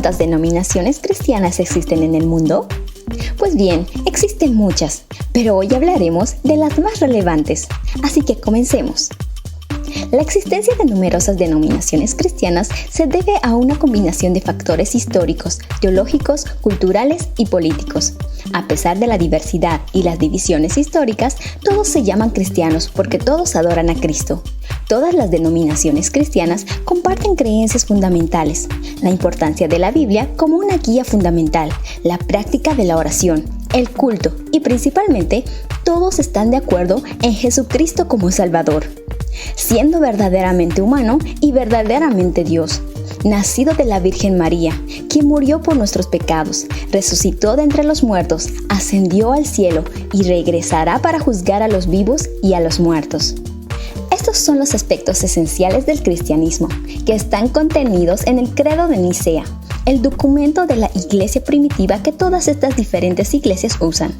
¿Cuántas denominaciones cristianas existen en el mundo? Pues bien, existen muchas, pero hoy hablaremos de las más relevantes, así que comencemos. La existencia de numerosas denominaciones cristianas se debe a una combinación de factores históricos, teológicos, culturales y políticos. A pesar de la diversidad y las divisiones históricas, todos se llaman cristianos porque todos adoran a Cristo. Todas las denominaciones cristianas comparten creencias fundamentales, la importancia de la Biblia como una guía fundamental, la práctica de la oración, el culto y principalmente todos están de acuerdo en Jesucristo como Salvador, siendo verdaderamente humano y verdaderamente Dios. Nacido de la Virgen María, quien murió por nuestros pecados, resucitó de entre los muertos, ascendió al cielo y regresará para juzgar a los vivos y a los muertos. Estos son los aspectos esenciales del cristianismo, que están contenidos en el Credo de Nicea, el documento de la iglesia primitiva que todas estas diferentes iglesias usan.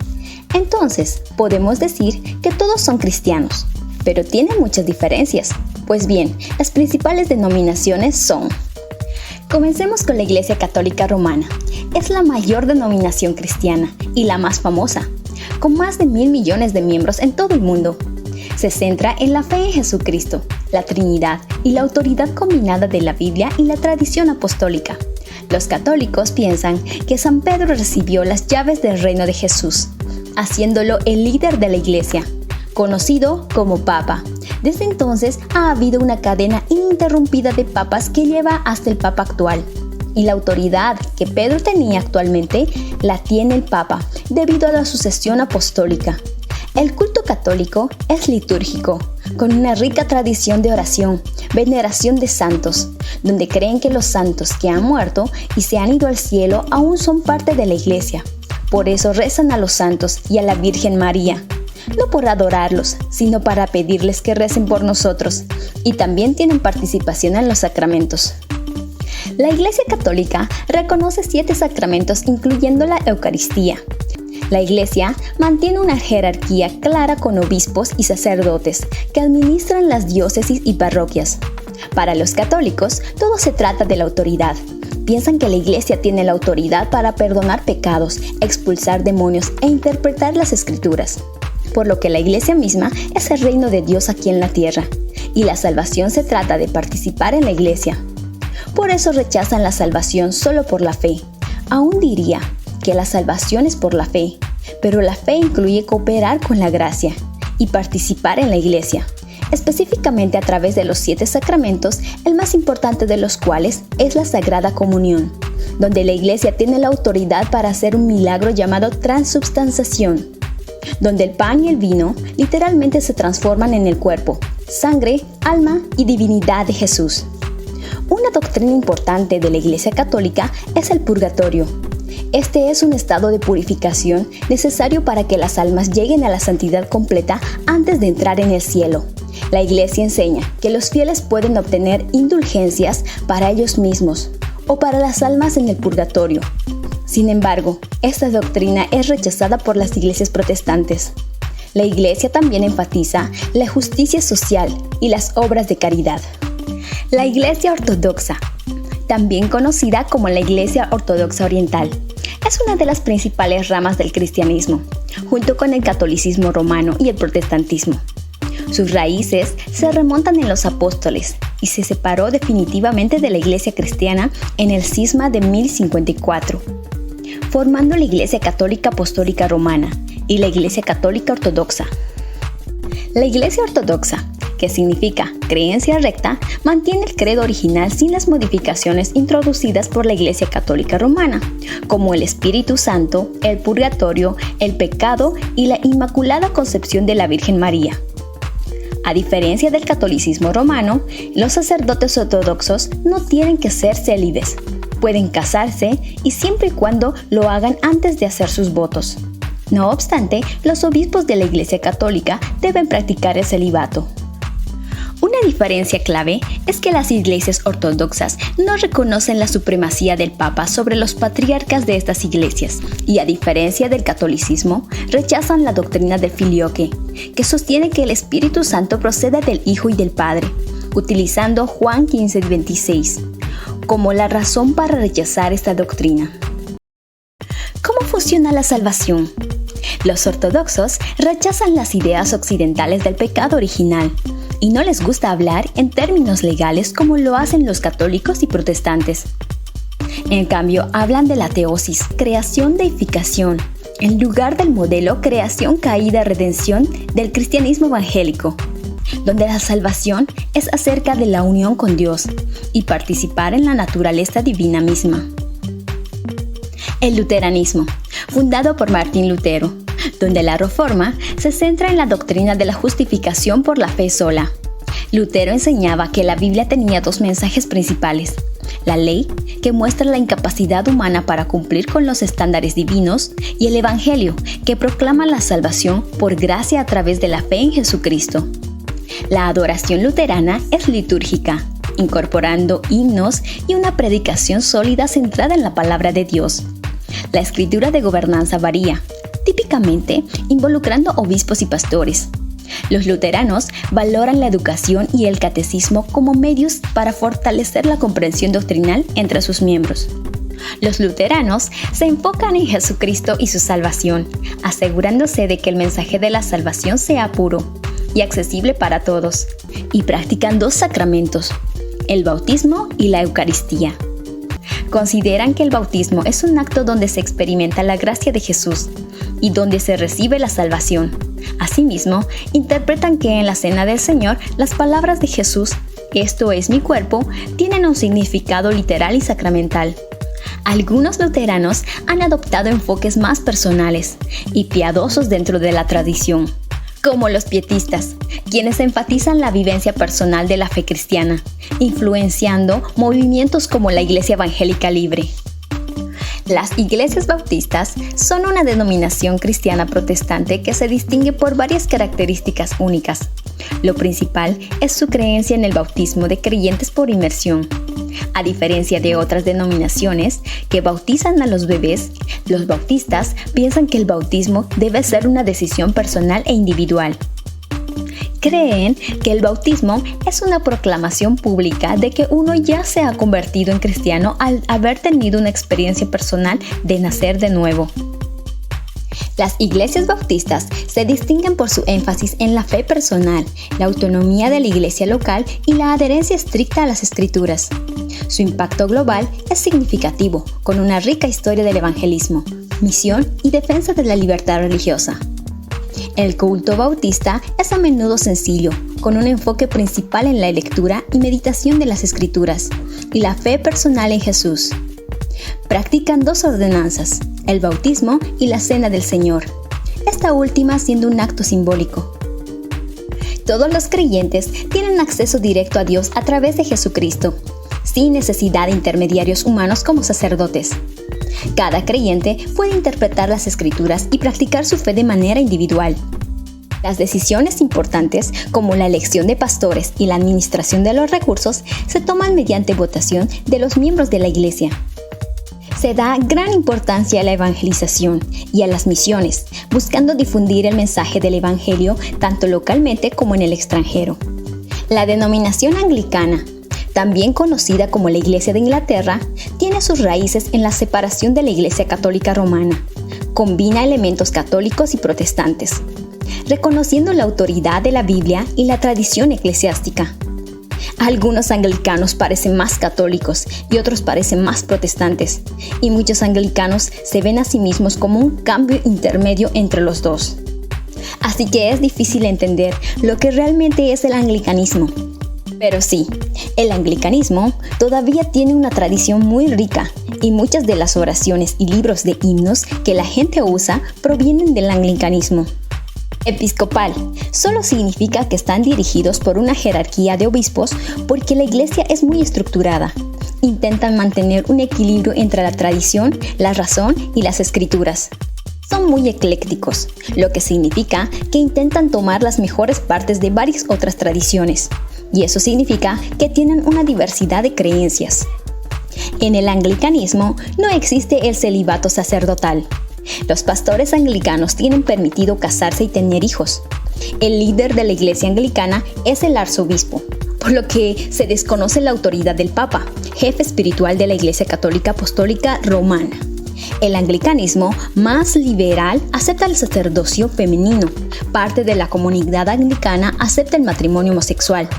Entonces, podemos decir que todos son cristianos, pero tienen muchas diferencias. Pues bien, las principales denominaciones son: comencemos con la Iglesia Católica Romana. Es la mayor denominación cristiana y la más famosa, con más de 1.000 millones de miembros en todo el mundo. Se centra en la fe en Jesucristo, la Trinidad y la autoridad combinada de la Biblia y la tradición apostólica. Los católicos piensan que San Pedro recibió las llaves del reino de Jesús, haciéndolo el líder de la Iglesia, conocido como Papa. Desde entonces ha habido una cadena ininterrumpida de papas que lleva hasta el Papa actual. Y la autoridad que Pedro tenía actualmente la tiene el Papa debido a la sucesión apostólica. El culto católico es litúrgico, con una rica tradición de oración, veneración de santos, donde creen que los santos que han muerto y se han ido al cielo aún son parte de la iglesia. Por eso rezan a los santos y a la Virgen María, no por adorarlos, sino para pedirles que recen por nosotros, y también tienen participación en los sacramentos. La Iglesia Católica reconoce 7 sacramentos, incluyendo la Eucaristía. La Iglesia mantiene una jerarquía clara con obispos y sacerdotes que administran las diócesis y parroquias. Para los católicos, todo se trata de la autoridad. Piensan que la Iglesia tiene la autoridad para perdonar pecados, expulsar demonios e interpretar las Escrituras. Por lo que la Iglesia misma es el reino de Dios aquí en la tierra, y la salvación se trata de participar en la Iglesia. Por eso rechazan la salvación solo por la fe. Aún diría que la salvación es por la fe, pero la fe incluye cooperar con la gracia y participar en la Iglesia, específicamente a través de los 7 sacramentos, el más importante de los cuales es la Sagrada Comunión, donde la Iglesia tiene la autoridad para hacer un milagro llamado transubstanciación, donde el pan y el vino literalmente se transforman en el cuerpo, sangre, alma y divinidad de Jesús. Una doctrina importante de la Iglesia Católica es el purgatorio. Este es un estado de purificación necesario para que las almas lleguen a la santidad completa antes de entrar en el cielo. La Iglesia enseña que los fieles pueden obtener indulgencias para ellos mismos o para las almas en el purgatorio. Sin embargo, esta doctrina es rechazada por las iglesias protestantes. La Iglesia también enfatiza la justicia social y las obras de caridad. La Iglesia Ortodoxa, también conocida como la Iglesia Ortodoxa Oriental, es una de las principales ramas del cristianismo, junto con el catolicismo romano y el protestantismo. Sus raíces se remontan en los apóstoles y se separó definitivamente de la Iglesia cristiana en el cisma de 1054, formando la Iglesia Católica Apostólica Romana y la Iglesia Católica Ortodoxa. La Iglesia Ortodoxa, que significa creencia recta, mantiene el credo original sin las modificaciones introducidas por la Iglesia Católica Romana, como el Espíritu Santo, el purgatorio, el pecado y la Inmaculada Concepción de la Virgen María. A diferencia del catolicismo romano, los sacerdotes ortodoxos no tienen que ser célibes. Pueden casarse y siempre y cuando lo hagan antes de hacer sus votos. No obstante, los obispos de la Iglesia Católica deben practicar el celibato. Una diferencia clave es que las iglesias ortodoxas no reconocen la supremacía del Papa sobre los patriarcas de estas iglesias y, a diferencia del catolicismo, rechazan la doctrina del filioque, que sostiene que el Espíritu Santo procede del Hijo y del Padre, utilizando Juan 15:26. como la razón para rechazar esta doctrina. ¿Cómo funciona la salvación? Los ortodoxos rechazan las ideas occidentales del pecado original y no les gusta hablar en términos legales como lo hacen los católicos y protestantes. En cambio, hablan de la teosis, creación, deificación, en lugar del modelo creación, caída, redención del cristianismo evangélico, donde la salvación es acerca de la unión con Dios y participar en la naturaleza divina misma. El luteranismo, fundado por Martín Lutero, donde la Reforma se centra en la doctrina de la justificación por la fe sola. Lutero enseñaba que la Biblia tenía dos mensajes principales: la ley, que muestra la incapacidad humana para cumplir con los estándares divinos, y el Evangelio, que proclama la salvación por gracia a través de la fe en Jesucristo. La adoración luterana es litúrgica, incorporando himnos y una predicación sólida centrada en la palabra de Dios. La escritura de gobernanza varía, típicamente involucrando obispos y pastores. Los luteranos valoran la educación y el catecismo como medios para fortalecer la comprensión doctrinal entre sus miembros. Los luteranos se enfocan en Jesucristo y su salvación, asegurándose de que el mensaje de la salvación sea puro y accesible para todos, y practican dos sacramentos: el bautismo y la Eucaristía. Consideran que el bautismo es un acto donde se experimenta la gracia de Jesús y donde se recibe la salvación. Asimismo, interpretan que en la Cena del Señor las palabras de Jesús, "Esto es mi cuerpo", tienen un significado literal y sacramental. Algunos luteranos han adoptado enfoques más personales y piadosos dentro de la tradición, como los pietistas, quienes enfatizan la vivencia personal de la fe cristiana, influenciando movimientos como la Iglesia Evangélica Libre. Las iglesias bautistas son una denominación cristiana protestante que se distingue por varias características únicas. Lo principal es su creencia en el bautismo de creyentes por inmersión. A diferencia de otras denominaciones que bautizan a los bebés, los bautistas piensan que el bautismo debe ser una decisión personal e individual. Creen que el bautismo es una proclamación pública de que uno ya se ha convertido en cristiano al haber tenido una experiencia personal de nacer de nuevo. Las iglesias bautistas se distinguen por su énfasis en la fe personal, la autonomía de la iglesia local y la adherencia estricta a las escrituras. Su impacto global es significativo, con una rica historia del evangelismo, misión y defensa de la libertad religiosa. El culto bautista es a menudo sencillo, con un enfoque principal en la lectura y meditación de las escrituras y la fe personal en Jesús. Practican dos ordenanzas, el bautismo y la Cena del Señor, esta última siendo un acto simbólico. Todos los creyentes tienen acceso directo a Dios a través de Jesucristo, sin necesidad de intermediarios humanos como sacerdotes. Cada creyente puede interpretar las escrituras y practicar su fe de manera individual. Las decisiones importantes, como la elección de pastores y la administración de los recursos, se toman mediante votación de los miembros de la iglesia. Se da gran importancia a la evangelización y a las misiones, buscando difundir el mensaje del evangelio tanto localmente como en el extranjero. La denominación anglicana, también conocida como la Iglesia de Inglaterra, tiene sus raíces en la separación de la Iglesia Católica Romana. Combina elementos católicos y protestantes, reconociendo la autoridad de la Biblia y la tradición eclesiástica. Algunos anglicanos parecen más católicos y otros parecen más protestantes, y muchos anglicanos se ven a sí mismos como un cambio intermedio entre los dos. Así que es difícil entender lo que realmente es el anglicanismo. Pero sí, el anglicanismo todavía tiene una tradición muy rica y muchas de las oraciones y libros de himnos que la gente usa provienen del anglicanismo. Episcopal solo significa que están dirigidos por una jerarquía de obispos porque la iglesia es muy estructurada. Intentan mantener un equilibrio entre la tradición, la razón y las escrituras. Son muy eclécticos, lo que significa que intentan tomar las mejores partes de varias otras tradiciones. Y eso significa que tienen una diversidad de creencias. En el anglicanismo no existe el celibato sacerdotal. Los pastores anglicanos tienen permitido casarse y tener hijos. El líder de la iglesia anglicana es el arzobispo, por lo que se desconoce la autoridad del papa, jefe espiritual de la Iglesia Católica Apostólica Romana. El anglicanismo, más liberal, acepta el sacerdocio femenino. Parte de la comunidad anglicana acepta el matrimonio homosexual,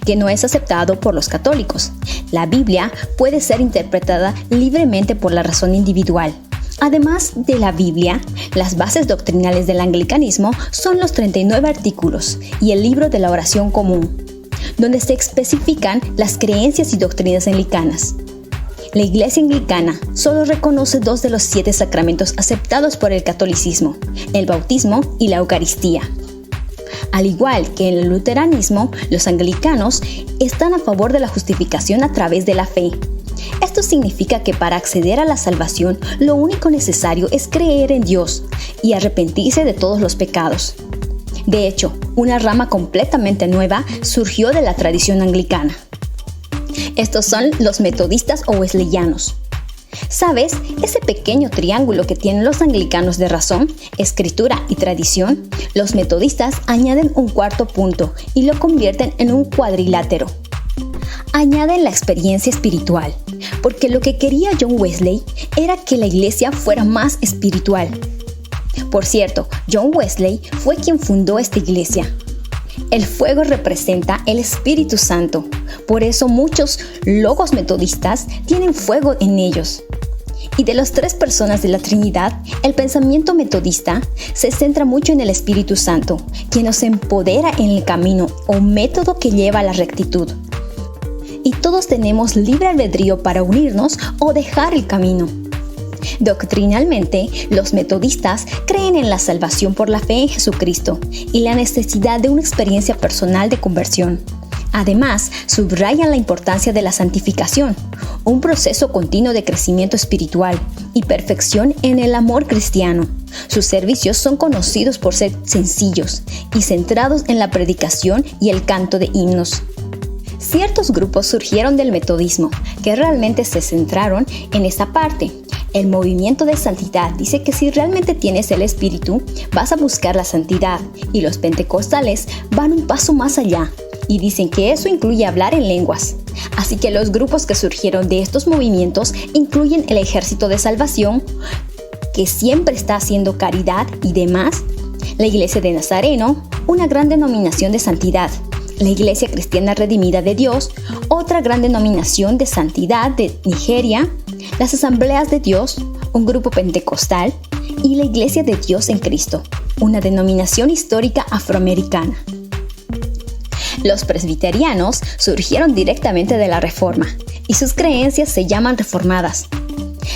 que no es aceptado por los católicos. La Biblia puede ser interpretada libremente por la razón individual. Además de la Biblia, las bases doctrinales del anglicanismo son los 39 artículos y el libro de la oración común, donde se especifican las creencias y doctrinas anglicanas. La Iglesia anglicana solo reconoce 2 de los 7 sacramentos aceptados por el catolicismo, el bautismo y la Eucaristía. Al igual que en el luteranismo, los anglicanos están a favor de la justificación a través de la fe. Esto significa que para acceder a la salvación, lo único necesario es creer en Dios y arrepentirse de todos los pecados. De hecho, una rama completamente nueva surgió de la tradición anglicana. Estos son los metodistas o wesleyanos. ¿Sabes? Ese pequeño triángulo que tienen los anglicanos de razón, escritura y tradición, los metodistas añaden un cuarto punto y lo convierten en un cuadrilátero. Añaden la experiencia espiritual, porque lo que quería John Wesley era que la iglesia fuera más espiritual. Por cierto, John Wesley fue quien fundó esta iglesia. El fuego representa el Espíritu Santo, por eso muchos logos metodistas tienen fuego en ellos. Y de las 3 personas de la Trinidad, el pensamiento metodista se centra mucho en el Espíritu Santo, quien nos empodera en el camino o método que lleva a la rectitud. Y todos tenemos libre albedrío para unirnos o dejar el camino. Doctrinalmente, los metodistas creen en la salvación por la fe en Jesucristo y la necesidad de una experiencia personal de conversión. Además, subrayan la importancia de la santificación, un proceso continuo de crecimiento espiritual y perfección en el amor cristiano. Sus servicios son conocidos por ser sencillos y centrados en la predicación y el canto de himnos. Ciertos grupos surgieron del metodismo, que realmente se centraron en esta parte. El movimiento de santidad dice que si realmente tienes el Espíritu, vas a buscar la santidad, y los pentecostales van un paso más allá y dicen que eso incluye hablar en lenguas. Así que los grupos que surgieron de estos movimientos incluyen el Ejército de Salvación, que siempre está haciendo caridad y demás, la Iglesia de Nazareno, una gran denominación de santidad, la Iglesia Cristiana Redimida de Dios, otra gran denominación de santidad de Nigeria, las Asambleas de Dios, un grupo pentecostal, y la Iglesia de Dios en Cristo, una denominación histórica afroamericana. Los presbiterianos surgieron directamente de la Reforma, y sus creencias se llaman reformadas.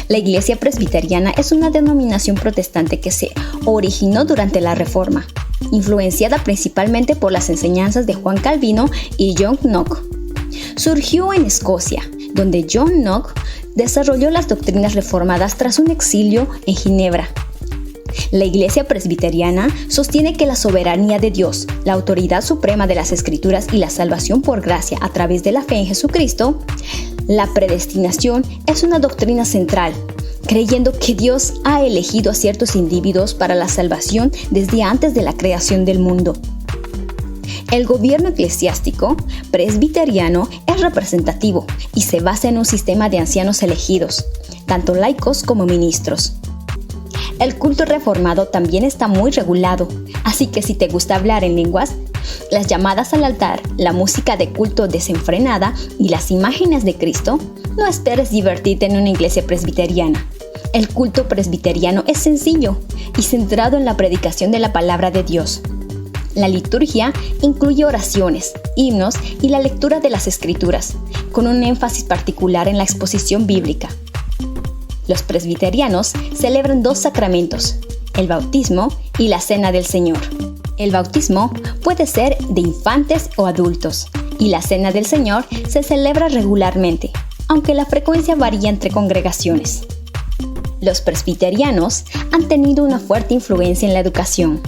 La Iglesia Presbiteriana es una denominación protestante que se originó durante la Reforma, influenciada principalmente por las enseñanzas de Juan Calvino y John Knox. Surgió en Escocia, donde John Knox desarrolló las doctrinas reformadas tras un exilio en Ginebra. La Iglesia Presbiteriana sostiene que la soberanía de Dios, la autoridad suprema de las Escrituras y la salvación por gracia a través de la fe en Jesucristo, la predestinación es una doctrina central, creyendo que Dios ha elegido a ciertos individuos para la salvación desde antes de la creación del mundo. El gobierno eclesiástico presbiteriano es representativo y se basa en un sistema de ancianos elegidos, tanto laicos como ministros. El culto reformado también está muy regulado, así que si te gusta hablar en lenguas, las llamadas al altar, la música de culto desenfrenada y las imágenes de Cristo, no esperes divertirte en una iglesia presbiteriana. El culto presbiteriano es sencillo y centrado en la predicación de la palabra de Dios. La liturgia incluye oraciones, himnos y la lectura de las Escrituras, con un énfasis particular en la exposición bíblica. Los presbiterianos celebran 2 sacramentos, el bautismo y la cena del Señor. El bautismo puede ser de infantes o adultos, y la cena del Señor se celebra regularmente, aunque la frecuencia varía entre congregaciones. Los presbiterianos han tenido una fuerte influencia en la educación,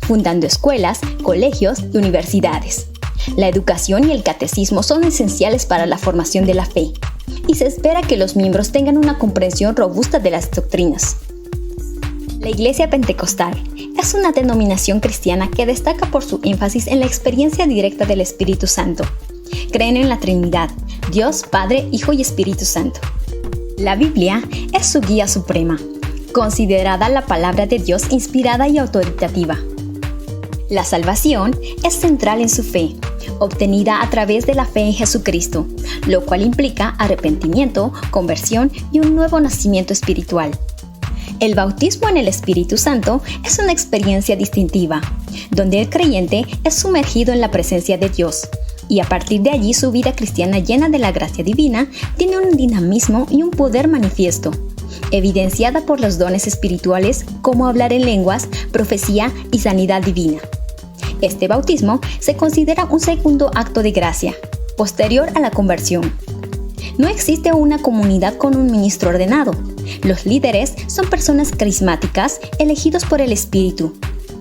fundando escuelas, colegios y universidades. La educación y el catecismo son esenciales para la formación de la fe, y se espera que los miembros tengan una comprensión robusta de las doctrinas. La Iglesia Pentecostal es una denominación cristiana que destaca por su énfasis en la experiencia directa del Espíritu Santo. Creen en la Trinidad, Dios, Padre, Hijo y Espíritu Santo. La Biblia es su guía suprema, considerada la palabra de Dios inspirada y autoritativa. La salvación es central en su fe, obtenida a través de la fe en Jesucristo, lo cual implica arrepentimiento, conversión y un nuevo nacimiento espiritual. El bautismo en el Espíritu Santo es una experiencia distintiva, donde el creyente es sumergido en la presencia de Dios, y a partir de allí su vida cristiana llena de la gracia divina tiene un dinamismo y un poder manifiesto, evidenciada por los dones espirituales como hablar en lenguas, profecía y sanidad divina. Este bautismo se considera un segundo acto de gracia, posterior a la conversión. No existe una comunidad con un ministro ordenado. Los líderes son personas carismáticas elegidos por el Espíritu,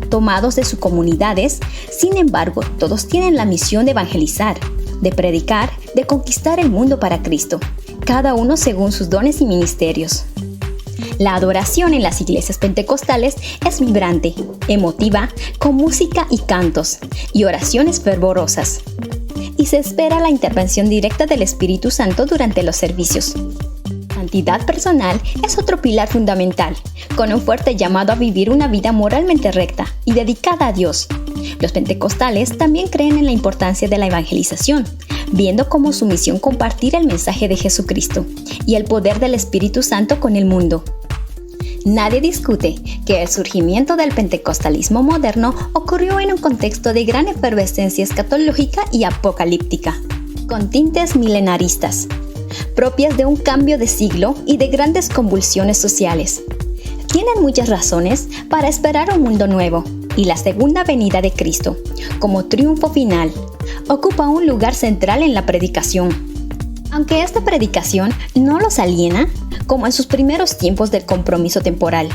tomados de sus comunidades. Sin embargo, todos tienen la misión de evangelizar, de predicar, de conquistar el mundo para Cristo, cada uno según sus dones y ministerios. La adoración en las iglesias pentecostales es vibrante, emotiva, con música y cantos, y oraciones fervorosas. Y se espera la intervención directa del Espíritu Santo durante los servicios. Santidad personal es otro pilar fundamental, con un fuerte llamado a vivir una vida moralmente recta y dedicada a Dios. Los pentecostales también creen en la importancia de la evangelización, viendo como su misión compartir el mensaje de Jesucristo y el poder del Espíritu Santo con el mundo. Nadie discute que el surgimiento del pentecostalismo moderno ocurrió en un contexto de gran efervescencia escatológica y apocalíptica, con tintes milenaristas, propias de un cambio de siglo y de grandes convulsiones sociales. Tienen muchas razones para esperar un mundo nuevo, y la segunda venida de Cristo, como triunfo final, ocupa un lugar central en la predicación. Aunque esta predicación no los aliena, como en sus primeros tiempos del compromiso temporal,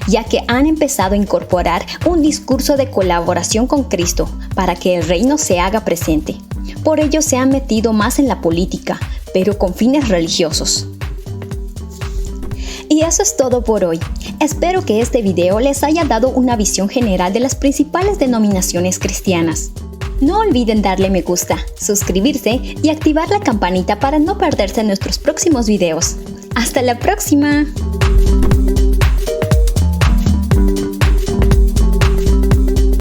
ya que han empezado a incorporar un discurso de colaboración con Cristo para que el reino se haga presente. Por ello se han metido más en la política, pero con fines religiosos. Y eso es todo por hoy. Espero que este video les haya dado una visión general de las principales denominaciones cristianas. No olviden darle me gusta, suscribirse y activar la campanita para no perderse nuestros próximos videos. ¡Hasta la próxima!